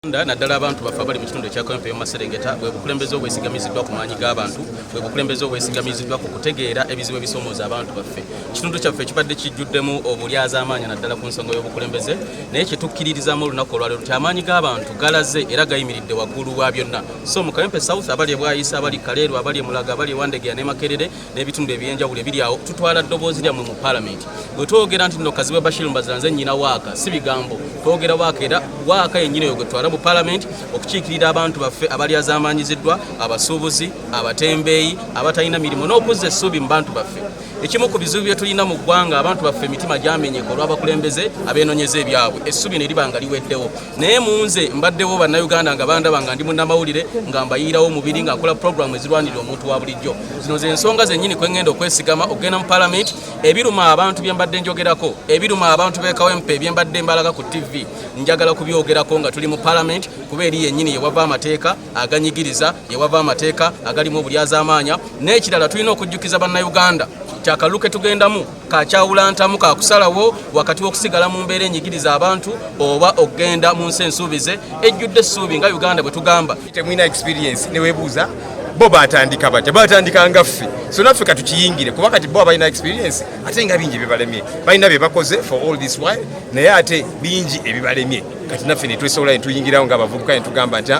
Naddala abantu baffe abali mu kitundu ekyakompe y'Omumaserengeta bwe bukulembeze obwesigamiziddwa ku maanyi g'abantu bwe bukulembeze obwesigamiziddwa ku kutegeera ebizibu ebisomooza abantu baffe. Ekitundu kyaffe kibadde kijjuddemu obulyazaamaanyi naddala ku nsonga y'obukulembeze naye kye tukkiririzamu olunaku olwaleero nti amaanyi g'abantu galaze era gayimiridde waggulu wa byonna. So mu Kayempe South abali e Bwayisa, abali Kaleero, abali e Mulago, abali e Wandegeya ne Makerere n'ebitundu ebyenjawulo ebiri awo tutwala ddoboozi lyammwe mu Parliament. Bwe twogera nti nno Kazibwe Bashir Mbazira nze nnyina waaka si bigambo, twogera waaka era waaka yennyini eyo gwe twala mu Parliament okukiikirira abantu baffe abalyazaamaanyiziddwa, abasuubuzi, abatembeeyi, abatalina mirimu n'okuzza essuubi mu bantu baffe. Ekimu ku bizibu bye tulina mu ggwanga abantu baffe emitima gyamenyeka olw'abakulembeze abeenoonyeza ebyabwe, essuubi ne liba nga liweddewo. Naye mu nze mbaddewo bannayuganda nga bandaba nga ndi munnamawulire nga mbayiirawo omubiri nga nkola puroguramu ezirwanirira omuntu wa bulijjo. Zino ze nsonga zennyini kwe ŋŋenda okwesigama okugenda mu Parliament. Ebiruma abantu bye mbadde njogerako, ebiruma abantu b'e Kawempe bye mbadde mbalaga ku TV, njagala kubyogerako nga tuli mu Parliament kuba eri yennyini yewava amateeka aganyigiriza, yewava amateeka agalimu obulyazaamaanya. N'ekirala tulina okujjukiza bannayuganda kyakaluke tugendamu kakyawulantamu kakusalawo wakati w'okusigala mu mbeera enyigiriza abantu oba okgenda mu nsi ensuubize ejjudde essuubi nga Uganda bwe tugamba. Temwina experience ne weebuuza bo batandika batya, batandika nga ffe, so naffe katukiyingire kuba kati bo balina experience ate nga bingi ebibalemye balina bye bakoze for all this while naye ate bingi ebibalemye kati naffe ne twesobola ne tuyingirawo ng'abavubuka ne tugamba nti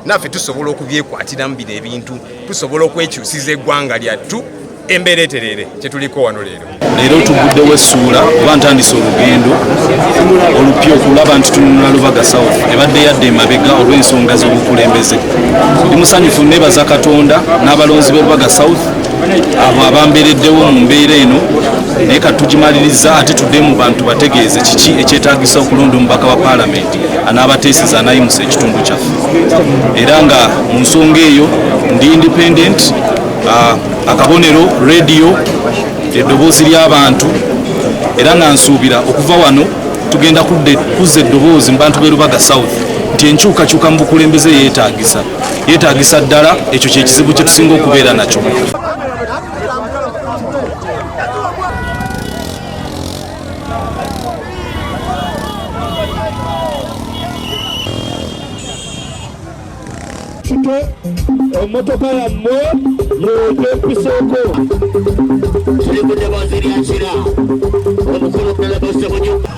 naffe tusobola okubyekwatiramu bino ebintu, tusobola okwekyusiza eggwanga lyattu embeera eterere kye tuliko wano leero. Leero tuguddewo essuula oba ntandise olugendo olupya okulaba nti tununula Lubaga South ebadde yadde emabega olw'ensonga z'obukulembeze. Ndi musanyufu nebaza Katonda n'abalonzi b'e Lubaga South abo abambeereddewo mu mbeera eno, naye katugimaliriza ate tudde mu bantu bategeeze kiki ekyetaagisa okulonda omubaka wa Parliament anaabateeseza anayimusa ekitundu kyaffe. Era nga mu nsonga eyo ndi independent, akabonero radio eddoboozi ly'abantu, era nga nsuubira okuva wano tugenda kuzza eddoboozi mu bantu b'e Lubaga South nti enkyukakyuka mu bukulembeze yeetaagisa ddala. Ekyo kye kizibu kye tusinga okubeera nakyo. Emotoka yammwe yeepiseeko tuli ku ddoboozi lya kira omukulu ddala bosse mu nyumba.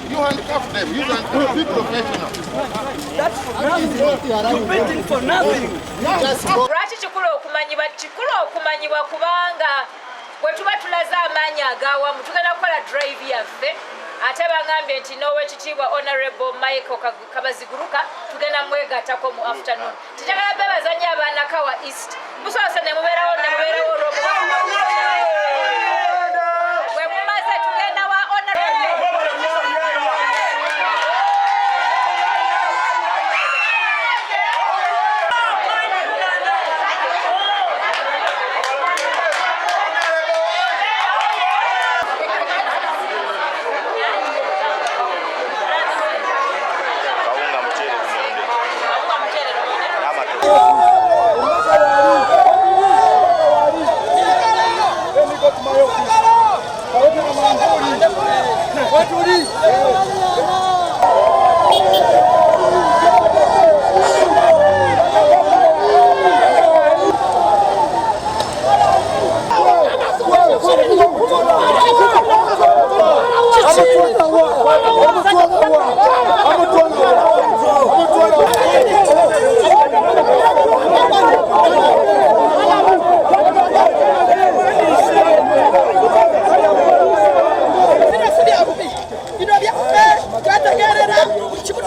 You handcuff them. You can be professional. That's for nothing. You're waiting for nothing. Lwaki kikulu okumanyibwa kubanga bwe tuba tulaze amaanyi ag'awamu tugenda kukola drive yaffe. Ate bangambye nti n'Oweekitiibwa Honorable Michael Kabaziguruka tugenda mwegattako mu afternoon. Tujagala beebazannyo abaana Kawa East. Musoose ne mubeerawo bwe mumaze tugenda wa Honorable Chico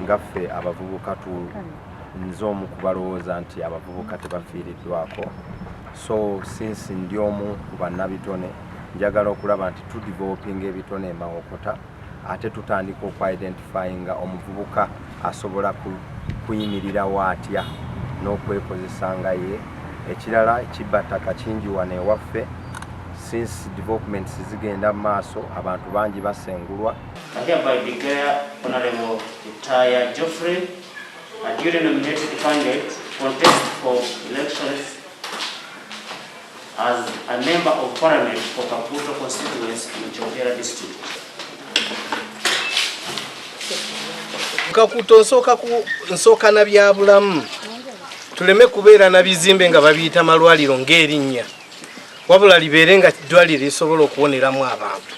ngaffe abavubuka nze omu kubalowooza nti abavubuka tebafiiriddwako, so since ndi omu ku bannabitone njagala okulaba nti tudevelopinga ebitone emawokota ate tutandika okwidentifyinga omuvubuka asobola kuyimirirawo atya n'okwekozesa nga ye. Ekirala ekibbattaka kingi wano ewaffe, since developments zigenda mu maaso abantu bangi basengulwa. I hereby declare Honorable Taya Geoffrey a duly nominated candidate contest for elections as a member of Parliament for Kaputo constituency in Kyotera district. Kakuto nsooka na byabulamu tuleme kubeera na bizimbe nga babiyita malwaliro ng'erinnya, wabula libeere nga ddwaliro lisobola okuwoneramu abantu.